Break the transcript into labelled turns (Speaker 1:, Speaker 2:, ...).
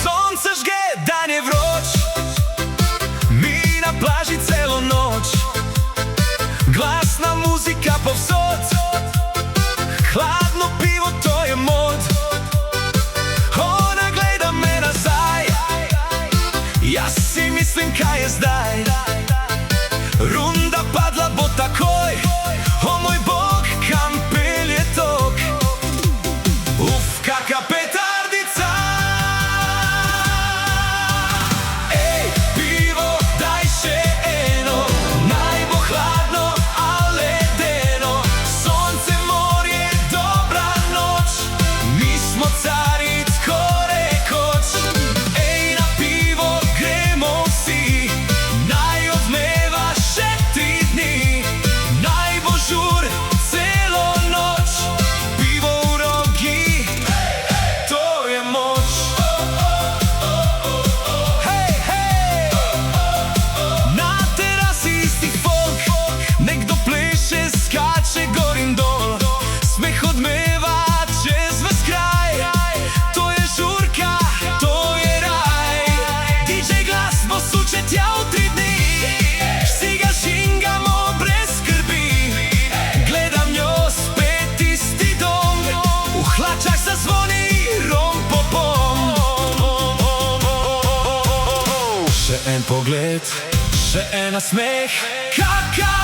Speaker 1: Sonce žge, dan je vroč, mi na plaži celo noč, glasna muzika povsod, hladno pivo, to je mod. Ona gleda me nazaj, jaz si mislim, kaj je zdaj. Runda padla bo takoj, o moj bog, kam pelje tok. Kaka petardica. Ej, pivo, daj še eno, naj bo hladno, a ledeno. Sonce, morje, dobra noč, mi smo carji, tako rekoč. Ej, na pivo gremo vsi, naj odmeva še 3 dni, naj bo žur celo noč, pivo v roki, to je moč. Hej, hej, na terasi isti folk, nekdo pleše, skače gor in dol, smeh odmeva čez ves kraj, to je žurka, to je raj. DJ glas bo suče tja v 3 dni, vsi ga žingamo brez skrbi, gledam jo spet isti dom, v hlačah zazvoni rom-pom-pom. Še en pogled, še en nasmeh, kaka